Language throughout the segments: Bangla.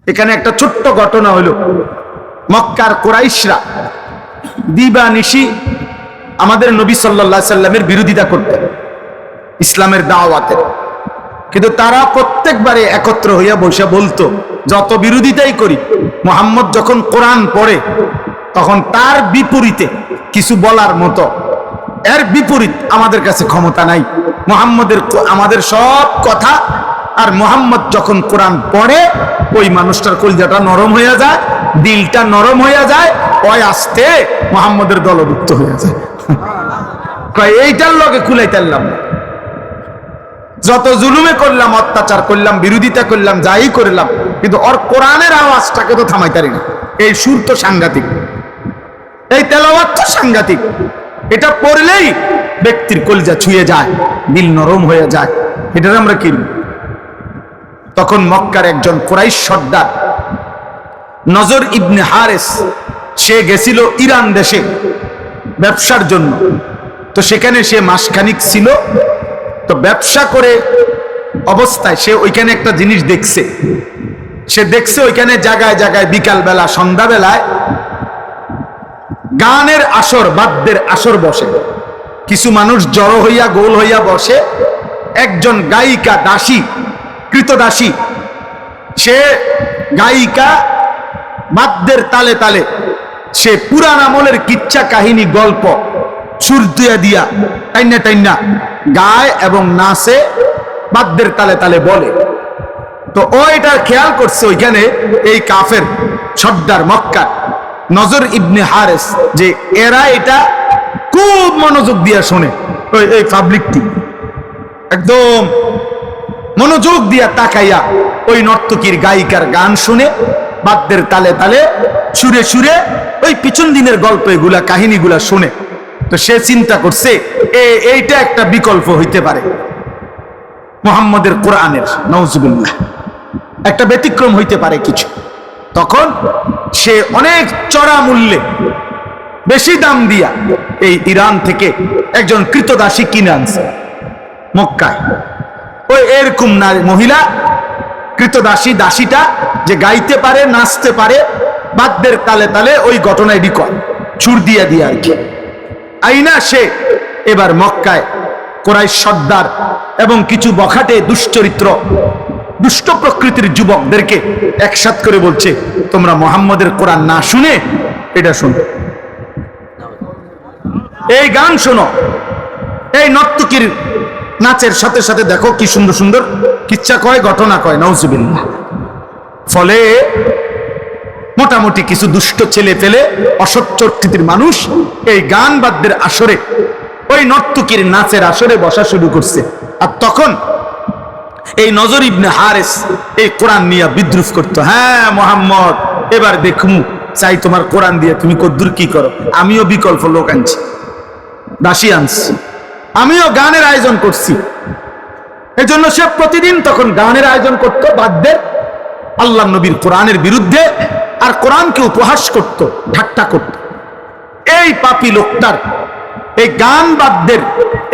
এখানে একটা ছোট্ট ঘটনা হলো, মক্কার কুরাইশরা দিবানিশি আমাদের নবী সাল্লাল্লাহু আলাইহি সাল্লামের বিরোধিতা করতেন ইসলামের দাওয়াতের, কিন্তু তারা প্রত্যেকবারে একত্র হইয়া বসে বলতো যত বিরোধিতাই করি, মুহাম্মদ যখন কোরআন পড়ে তখন তার বিপরীতে কিছু বলার মতো এর বিপরীত আমাদের কাছে ক্ষমতা নাই। আমাদের সব কথা, আর মুহাম্মদ যখন কোরআন পড়ে ওই মানুষটার কলিজাটা নরম হয়ে যায়, দিলটা নরম হয়ে যায়, ওই আস্তে মুহাম্মদের দলভুক্ত হয়ে যায়। এইটার লগে কুলাইতারলাম, যত জুলুমে করলাম, অত্যাচার করলাম, বিরোধিতা করলাম, যাই করলাম, কিন্তু ওর কোরআনের আওয়াজটাকে তো থামাইতারি না। এই সুর তো সাংঘাতিক, এই তেলাওয়াত তো সাংঘাতিক, এটা পড়লেই ব্যক্তির কলিজা ছুঁয়ে যায়, দিল নরম হয়ে যায়। এটার আমরা কি? তখন মক্কার একজন কুরাইশ সর্দার নজর ইবনে হারেস, সে গেছিল ইরান দেশে ব্যবসার জন্য। তো সেখানে সে মাসখানিক ছিল। তো ব্যবসা করে অবস্থায় সে ওইখানে একটা জিনিস দেখছে। সে দেখছে ওইখানে জায়গায় জায়গায় বিকালবেলা, সন্ধ্যাবেলায় গানের আসর, বাদ্যের আসর বসে। কিছু মানুষ জড়ো হইয়া গোল হইয়া বসে। একজন গায়িকা, দাসী, কৃতদাসী, সে গায়িকা বাদ্যের তালে তালে সে পুরান আমলের কিচ্ছা কাহিনী, গল্প সুর দিয়া দিয়া টাইনা টাইনা গায় এবং নাচে, বাদ্যের তালে তালে বলে। তো ও এটা খেয়াল করছে ওইখানে এই কাফের সর্দার মক্কার নজর ইবনে হারেস, যে এরা এটা খুব মনোযোগ দিয়া শোনে। এই পাবলিকটি একদম মনোযোগ দিয়া তাকাইয়া ওই নর্তকীর গায়িকার গান শুনে, বাদ্যের তালে তালে সুরে সুরে ওই পিছন দিনের গল্প, এগুলা কাহিনীগুলা শুনে। তো সে চিন্তা করছে এইটা একটা বিকল্প হইতে পারে মুহাম্মদের কোরআনের, নাউজুবিল্লাহ, একটা ব্যতিক্রম হইতে পারে কিছু। তখন সে অনেক চড়া মূল্যে, বেশি দাম দিয়া এই ইরান থেকে একজন কৃতদাসী কিনে আনছে মক্কায়। ওই এরকম মহিলা কৃতদাসী, দাসীটা যে গাইতে পারে, নাচতে পারে, বাদ্যের তালে তালে ওই ঘটনায় রিকল সুর দিয়া দিয়া আর কি। আইনা সে এবার মক্কায় কুরাইশ সর্দার এবং কিছু বখাটে দুশ্চরিত্র, দুষ্ট প্রকৃতির যুবকদেরকে একসাথ করে বলছে, তোমরা মুহাম্মদের কোরআন না শুনে এটা শোনো, এই গান শোনো, এই নর্তকীর নাচের সাথে সাথে দেখো কি সুন্দর সুন্দর কিচ্ছা কয়, ঘটনা কয়, নাউজুবিল্লাহ। ফলে মোটামুটি কিছু দুষ্ট ছেলে ফেলে, অসৎ চরিত্রের মানুষ এই গান বাদ্যের আসরে, ওই নর্তকীর নাচের আসরে বসা শুরু করছে। আর তখন এই নজর ইবনে হারেস এই কোরআন নিয়ে বিদ্রুপ করতো। হ্যাঁ মুহাম্মদ, এবার দেখমু চাই তোমার কোরআন দিয়ে তুমি কদ্দুর কি করো। আমিও বিকল্প লোক আনছি, দাসী আনছি, আমিও গানের আয়োজন করছি। এজন্য সে প্রতিদিন তখন গানের আয়োজন করতো বাদ্যের, আল্লাহ নবীর কোরআনের বিরুদ্ধে, আর কোরআনকে উপহাস করত, ঠাট্টা করত। এই পাপী লোকটার এই গান বাদ্যের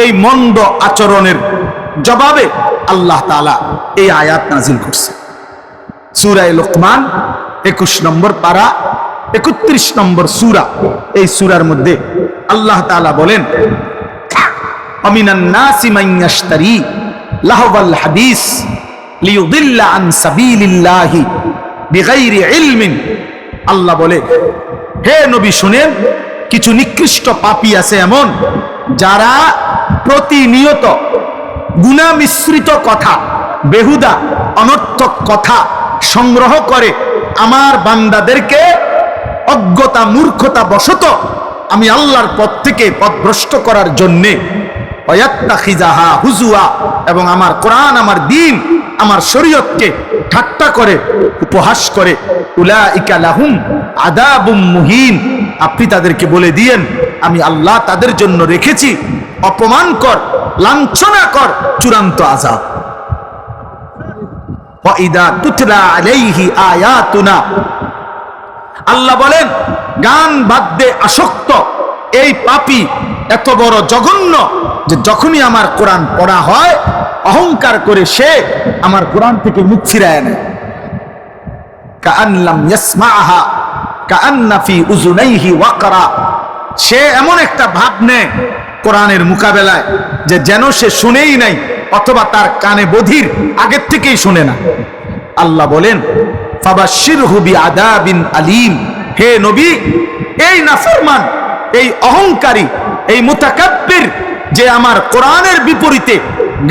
এই মন্দ আচরণের জবাবে আল্লাহ তাআলা এই আয়াত নাজিল করছে। সূরা লোকমান 21 নম্বর পারা, 31 নম্বর সূরা। এই সূরার মধ্যে আল্লাহ তাআলা বলেন, আমিনান নাসি মান ইয়াশতারি লাহওয়াল হাদিস লিয়ুদিল্লা আন সাবিলিল্লাহি বিগাইরি ইলমিন। আল্লাহ বলে, হে নবী শুনেন, কিছু নিকৃষ্ট পাপী আছে এমন, যারা প্রতিনিয়ত গুনাহ মিশ্রিত কথা, বেহুদা অনর্থক কথা সংগ্রহ করে আমার বান্দাদেরকে অজ্ঞতা, মূর্খতা বশত আমি আল্লাহর পথ থেকে পথভ্রষ্ট করার জন্যে, ওয়াত্তাখিযাহা হুজুয়া, এবং আমার কোরআন, আমার দ্বীন, আমার শরীয়তকে ঠাট্টা করে, উপহাস করে। উলাইকা লাহুম আযাবুম মুহিন। আপনি তাদেরকে বলে দিয়েন, আমি আল্লাহ তাদের জন্য রেখেছি অপমানকর, লাঞ্ছনাকর চূড়ান্ত আযাব। ওয়া ইযা তুতলা আলাইহি আয়াতুনা, আল্লাহ বলেন গান বাদ্যে আসক্ত এই পাপী এত বড় জঘন্য যে যখনই আমার কোরআন পড়া হয় অহংকার করে সে আমার কোরআন থেকে মুখ ফিরায় নেয়। কাআন লাম ইয়াসমাআহা কাআন্না ফি উযুনাইহি ওয়াকরা। সে এমন একটা ভাব নেয় কোরআনের মোকাবেলায় যে যেন সে শুনেই নাই, অথবা তার কানে বধির, আগের থেকেই শুনে না। আল্লাহ বলেন ফাবাশশিরহু বিআযাবিন আলীম। হে নবী, এই নাফরমান, এই অহংকারী, এই মুতাকাব্বির যে আমার কোরআনের বিপরীতে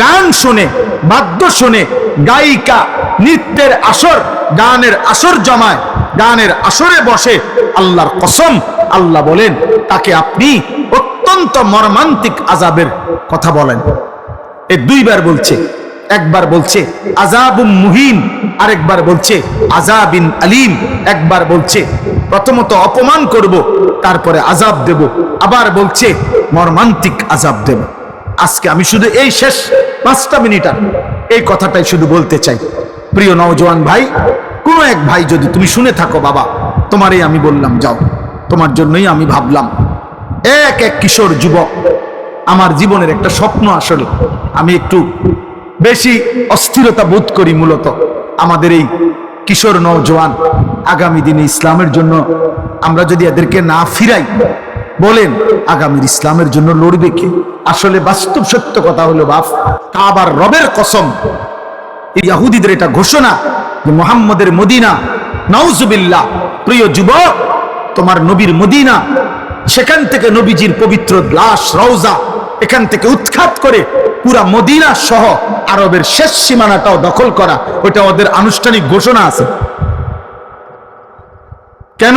গান শুনে, বাদ্য শুনে, গায়িকা, নৃত্যের আসর, গানের আসর জমায়, গানের আসরে বসে, আল্লাহর কসম, আল্লাহ বলেন তাকে আপনি অত্যন্ত মর্মান্তিক আযাবের কথা বলেন। এই দুইবার বলছে, একবার বলছে আযাবুম মুহিন, আরেকবার বলছে আযাবিন আলীম। একবার বলছে প্রথমত অপমান করব, তারপরে আযাব দেব, আবার বলছে মর্মান্তিক আযাব দেব। আজকে আমি শুধু এই শেষ 5টা মিনিট এই কথাটাই শুধু বলতে চাই। প্রিয় নওজোয়ান ভাই, কোনো এক ভাই যদি তুমি শুনে থাকো, বাবা তোমারই আমি বললাম, যাও, তোমার জন্যই আমি ভাবলাম। এক কিশোর যুবক, আমার জীবনের একটা স্বপ্ন, আসলে আমি একটু বেশি অস্থিরতা বোধ করি মূলত আমাদের এই কিশোর নওজোয়ান আগামী দিনে ইসলামের জন্য আমরা যদি এদেরকে না ফিরাই, বলেন আগামীর ইসলামের জন্য লড়বে কে? আসলে বাস্তব সত্য কথা হলো বাপ, কাবার রবের কসম, এই ইহুদিদের এটা ঘোষণা যে মুহাম্মদের মদিনা, নাউজুবিল্লাহ। প্রিয় যুবক, তোমার নবীর মদিনা, সেখান থেকে নবীজির পবিত্র লাশ রওজা এখান থেকে উৎখাত করে পুরা মদিনা সহ আরবের শেষ সীমানাটাও দখল করা, ওটা ওদের আনুষ্ঠানিক ঘোষণা আছে। কেন?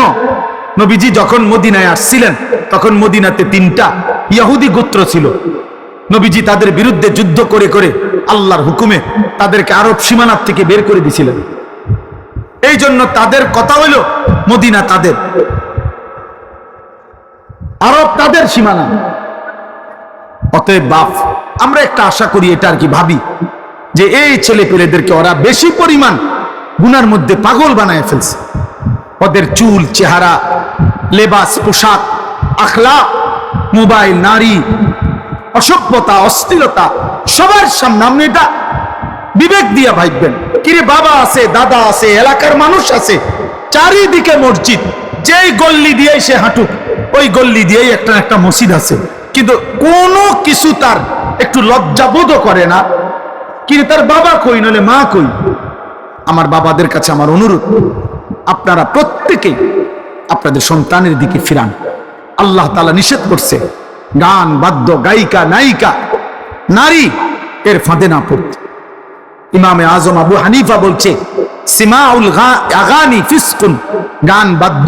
নবীজি যখন মদিনায় আসছিলেন তখন মদিনাতে 3টা ইহুদি গোত্র ছিল। নবীজি তাদের বিরুদ্ধে যুদ্ধ করে করে আল্লাহর হুকুমে তাদেরকে আরব সীমানার থেকে বের করে দিয়েছিলেন। এই জন্য তাদের কথা হইল মদিনা তাদের, আরব তাদের সীমানা। অতএব বাপ, আমরা একটা আশা করি, এটা আর কি ভাবি, যে এই ছেলে পেলেদেরকে ওরা বেশি পরিমাণ গুনার মধ্যে পাগল বানায় ফেলছে। ওদের চুল, চেহারা, লেবাস, পোশাক, আখলাক, মোবাইল, নারী, অসভ্যতা, অশ্লীলতা, সবার সামনে আপনি এটা বিবেক দিয়া ভাববেন। কিরে, বাবা আছে, দাদা আছে, এলাকার মানুষ আছে, চারিদিকে মসজিদ, যেই গল্লি দিয়েই সে হাঁটুক ওই গল্লি দিয়েই একটা একটা মসজিদ আছে, কিন্তু কোনো কিছু তার একটু লজ্জাবোধও করে না। কিরে, তার বাবা কই, নলে মা কই? আমার বাবাদের কাছে আমার অনুরোধ, আপনারা প্রত্যেকেই আপনাদের সন্তানের দিকে ফিরান। আল্লাহ তাআলা নিষেধ করছে গান, বাদ্য, গায়িকা, নায়িকা, নারী এর ফাঁদে না পড়তে। ইমামে আজম আবু হানিফা বলছে সিমাউল আগানি ফিসকুন, গান বাদ্য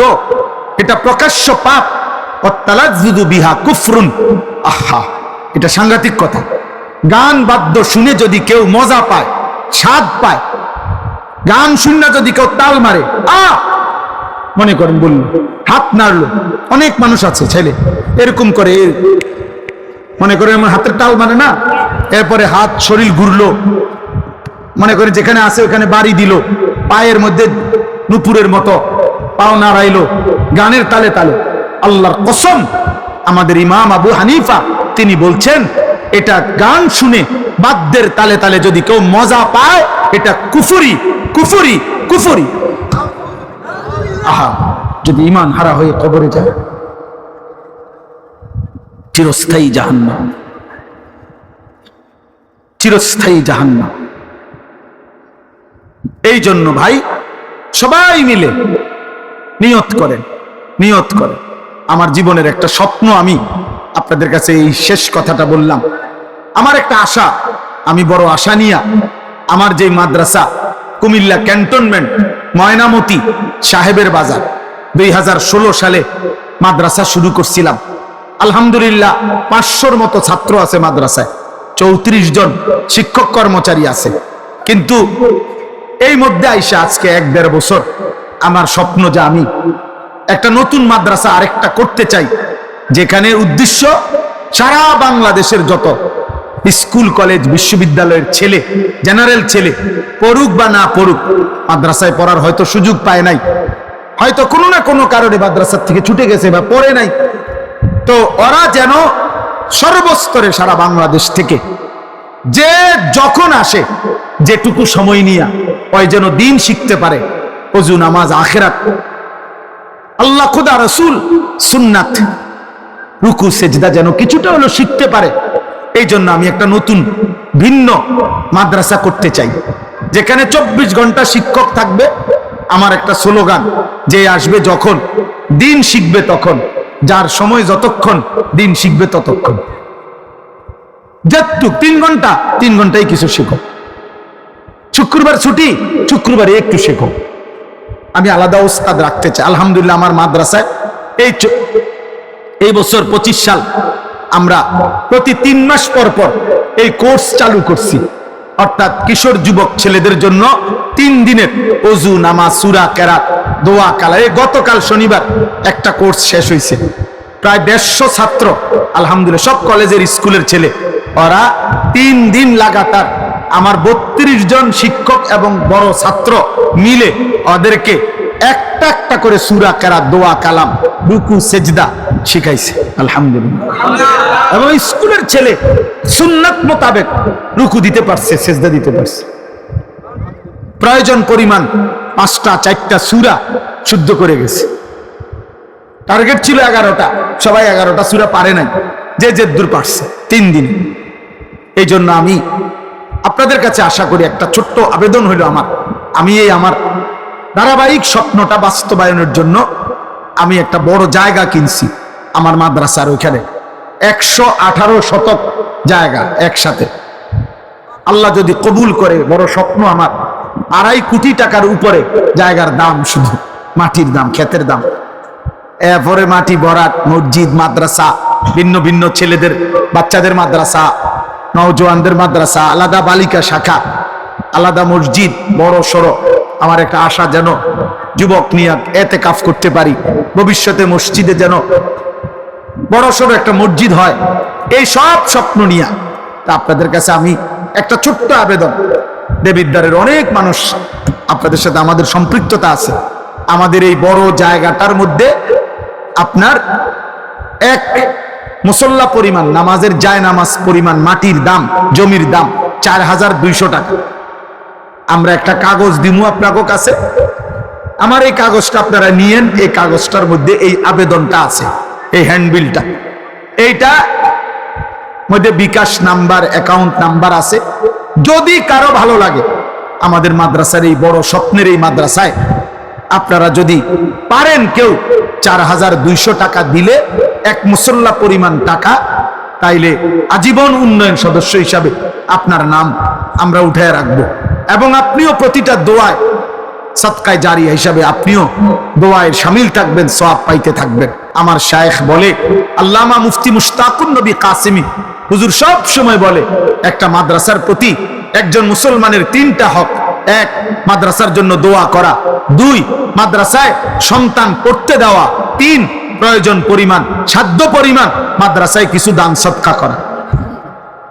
এটা প্রকাশ্য পাপ, ওয়াত্তালাজ্জুযু বিহা কুফরুন। আহা, এটা সাংঘাতিক কথা। গান বাদ্য শুনে যদি কেউ মজা পায়, স্বাদ পায়, গান শুনে যদি কেউ তাল মারে, মনে করেন বলল, হাত নাড়লো, অনেক মানুষ আছে ছেলে এরকম করে, মনে করেন আমার হাতের তাল মানে না, এরপরে হাত শরীর ঘুরলো, মনে করে যেখানে আছে ওখানে বাড়ি দিল, পায়ের মধ্যে নুপুরের মতো পাও নাড়াইলো গানের তালে তালে। আল্লাহর কসম, আমাদের ইমাম আবু হানিফা তিনি বলছেন এটা গান শুনে বাদ্যের তালে তালে যদি কেউ মজা পায়, এটা কুফরি, কুফরি, কুফরি। আহা, যদি ঈমান হারা হয়ে কবরে যায়, চিরস্থায়ী জাহান্নাম, চিরস্থায়ী জাহান্নাম। এই জন্য ভাই সবাই মিলে নিয়ত করেন, নিয়ত করেন। আমার জীবনের একটা স্বপ্ন, আমি আপনাদের কাছে এই শেষ কথাটা বললাম। আমার একটা আশা, আমি বড় আশা নিয়ে আমার যে মাদ্রাসা কুমিল্লা ক্যান্টনমেন্ট ময়নামতি সাহেবের বাজার 2016 সালে মাদ্রাসা শুরু করছিলাম। আলহামদুলিল্লাহ 500-র মতো ছাত্র আছে মাদ্রাসায়, 34 জন শিক্ষক কর্মচারী আছে। কিন্তু এই মধ্যে আইসা আজকে 1-1.5 বছর আমার স্বপ্ন যে আমি একটা নতুন মাদ্রাসা আরেকটা করতে চাই, যেখানে উদ্দেশ্য সারা বাংলাদেশের যত স্কুল, কলেজ, বিশ্ববিদ্যালয়ের ছেলে, জেনারেল ছেলে, পড়ুক বা না পড়ুক, মাদ্রাসায় পড়ার হয়তো সুযোগ পায় নাই, হয়তো কোনো না কোনো কারণে মাদ্রাসার থেকে ছুটে গেছে বা পড়ে নাই, তো ওরা যেন সর্বস্তরে সারা বাংলাদেশ থেকে যে যখন আসে যেটুকু সময় নিয়ে ওই যেন দিন শিখতে পারে, ওযু নামাজ আখিরাত, আল্লাহ খোদা রাসূল সুন্নাত, রুকু সেজদা যেন কিছুটা হলো শিখতে পারে। এই জন্য আমি একটা নতুন ভিন্ন মাদ্রাসা করতে চাই, যেখানে 24 ঘন্টা শিক্ষক থাকবে। আমার একটা স্লোগান, যে আসবে যখন দিন শিখবে তখন, যার সময় যতক্ষণ দিন শিখবে ততক্ষণ। যতটুক 3 ঘন্টা 3 ঘন্টায় কিছু শেখো। শুক্রবার ছুটি, শুক্রবারে একটু শেখো। আমি আলাদা ওস্তাদ রাখতে চাই। আলহামদুলিল্লাহ আমার মাদ্রাসায় এই বছর 25 সাল আমরা প্রতি 3 মাস পর পর এই কোর্স চালু করছি, অর্থাৎ কিশোর যুবক ছেলেদের জন্য 3 দিনের ওযু নামাজ সূরা কেরাত দোয়া কালা। এই গতকাল শনিবার একটা কোর্স শেষ হয়েছে, প্রায় 150 ছাত্র, আলহামদুলিল্লাহ সব কলেজের স্কুলের ছেলে। ওরা 3 দিন লাগাতার আমার 32 জন শিক্ষক এবং বড় ছাত্র মিলে ওদেরকে একটা একটা করে সূরা কেরাত দোয়া কালাম রুকু সেজদা শিখাইছে, আলহামদুলিল্লাহ। এবং স্কুলের ছেলে সুন্নাত মোতাবেক রুকু দিতে পারছে, সেজদা দিতে পারছে। প্রয়োজন পরিমাণ 5টা 4টা সূরা শুদ্ধ করে গেছে। টার্গেট ছিল 11টা, সবাই 11টা সূরা পারে নাই, যে দূর পারছে 3 দিন। এই জন্য আমি আপনাদের কাছে আশা করি, একটা ছোট্ট আবেদন হইল আমি এই আমার ধারাবাহিক স্বপ্নটা বাস্তবায়নের জন্য আমি একটা বড় জায়গা কিনছি আমার মাদ্রাসার ওইখানে। 118 শতক জায়গা একসাথে, আল্লাহ যদি কবুল করে, বড় স্বপ্ন আমার। 2.5 কোটি টাকার উপরে জায়গার দাম, শুধু মাটির দাম, ক্ষেতের দাম। এরপরে মাটি ভরাট, মসজিদ, মাদ্রাসা, ভিন্ন ভিন্ন ছেলেদের বাচ্চাদের মাদ্রাসা, নওজোয়ানদের মাদ্রাসা, আলাদা বালিকা শাখা, আলাদা মসজিদ, বড় সড়ো। আমার একটা আশা, যেন যুবক নিয়ে এতেকাফ করতে পারি, ভবিষ্যতে মসজিদে যেন বড় সড়ো একটা মসজিদ হয়। এই সব স্বপ্ন নিয়ে তা আপনাদের কাছে আমি একটা ছোট্ট আবেদন, দেবিদ্বারের অনেক মানুষ আপনাদের সাথে আমাদের সম্পৃক্ততা আছে। আমাদের এই বড় জায়গাটার মধ্যে আপনার এক মুসল্লা পরিমাণ, নামাজের জায় নামাজ পরিমাণ মাটির দাম, জমির দাম 4200 টাকা। আমরা একটা কাগজ দিমু আপনাদের কাছে, আমার এই কাগজটা আপনারা নিয়েন। এই কাগজটার মধ্যে এই আবেদনটা আছে, এই হ্যান্ডবিলটা, এইটা মধ্যে বিকাশ নাম্বার, অ্যাকাউন্ট নাম্বার আছে। যদি কারো ভালো লাগে আমাদের মাদ্রাসার এই বড় স্বপ্নের এই মাদ্রাসায় আপনারা যদি পারেন, কেউ 4200 টাকা দিলে, এক মুসল্লা পরিমাণ টাকা, তাইলে আজীবন উন্নয়ন সদস্য হিসাবে আপনার নাম আমরা উঠায় রাখবো। এবং আপনিও প্রতিটা দোয়ায় সাদকায়ে জারিয়া হিসাবে আপনিও দোয়ায় শামিল থাকবেন, সওয়াব পাইতে থাকবেন। আমার শায়েখ বলে, আল্লামা মুফতি মুশতাকুন নবী কাসেমি হুজুর সব সময় বলে, একটা মাদ্রাসার প্রতি একজন মুসলমানের 3টা হক। 1, মাদ্রাসার জন্য দোয়া করা। 2, মাদ্রাসায় সন্তান পড়তে দেওয়া। 3, প্রয়োজন পরিমাণ, সাধ্য পরিমাণ মাদ্রাসায় কিছু দান সদকা করা।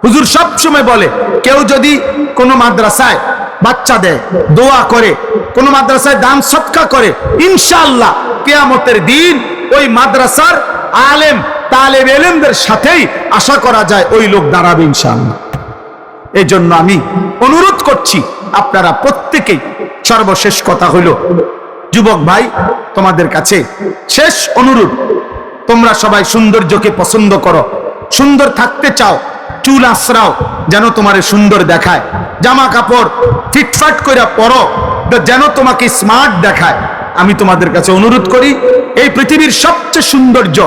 হুজুর সব সময় বলে, কেউ যদি কোনো মাদ্রাসায় বাচ্চা দেয়, দোয়া করে, কোনো মাদ্রাসায় দান সদকা করে, ইনশাআল্লাহ কিয়ামতের দিন ওই মাদ্রাসার আলেম তালেব ইলমদের সাথেই আশা করা যায় ওই লোক দাঁড়াবে ইনশাআল্লাহ। এই জন্য আমি অনুরোধ করছি আপনারা প্রত্যেকেই, সর্বশেষ কথা হইল, যুবক ভাই তোমাদের কাছে শেষ অনুরোধ, তোমরা সবাই সৌন্দর্যকে পছন্দ করো, সুন্দর থাকতে চাও, চুল আশ্রাও যেন তোমারে সুন্দর দেখায়, জামা কাপড় ফিটফাট করে পরো যেন তোমাকে স্মার্ট দেখায়। আমি তোমাদের কাছে অনুরোধ করি, এই পৃথিবীর সবচেয়ে সৌন্দর্য,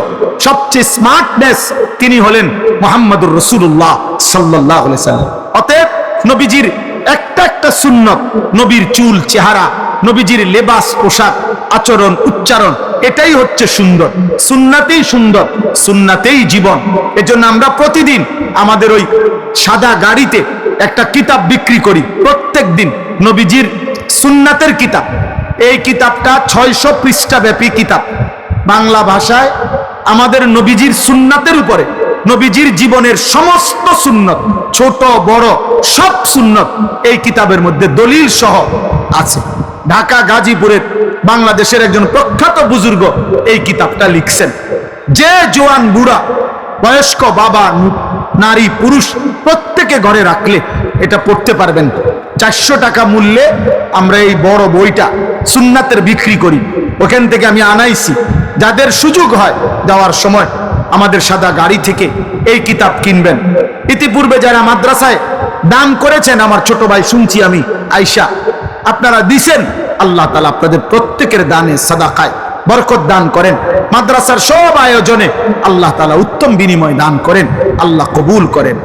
সবচেয়ে স্মার্টনেস তিনি হলেন মুহাম্মদুর রাসূলুল্লাহ সাল্লাল্লাহু আলাইহি সাল্লাম। অতএব নবীজির একটা একটা সুন্নত, নবীর চুল, চেহারা, নবীজির লেবাস, পোশাক, আচরণ, উচ্চারণ, এটাই হচ্ছে সুন্দর। সুন্নাতেই সুন্দর, সুন্নাতেই জীবন। এজন্য আমরা প্রতিদিন আমাদের ওই সাদা গাড়িতে একটা কিতাব বিক্রি করি, প্রত্যেক দিন নবীজির সুন্নাতের কিতাব। এই কিতাবটা 600 পৃষ্ঠা ব্যাপী কিতাব, বাংলা ভাষায় আমাদের নবীজির সুন্নাতের উপরে, নবীজির জীবনের সমস্ত সুন্নত, ছোট বড় সব সুন্নত এই কিতাবের মধ্যে দলিল সহ আছে। ঢাকা গাজীপুরের বাংলাদেশের একজন প্রখ্যাত বুজুর্গ এই কিতাবটা লিখছেন। যে জোয়ান বুড়া বয়স্ক, বাবা, নারী, পুরুষ প্রত্যেকে ঘরে রাখলে এটা পড়তে পারবেন। 400 টাকা মূল্যে আমরা এই বড় বইটা সুন্নাতের বিক্রি করি, ওখান থেকে আমি আনাইছি। যাদের সুযোগ হয় যাওয়ার সময় আমাদের সাদা গাড়ি থেকে এই কিতাব কিনবেন। ইতিপূর্বে যারা মাদ্রাসায় দান করেছেন, আমার ছোট ভাই শুনছি আমি আয়শা, আপনারা দিছেন, আল্লাহ তাআলা আপনাদের প্রত্যেকের দানে সাদাকায় বরকত দান করেন। মাদ্রাসার সব আয়োজনে আল্লাহ তাআলা উত্তম বিনিময় দান করেন, আল্লাহ কবুল করেন।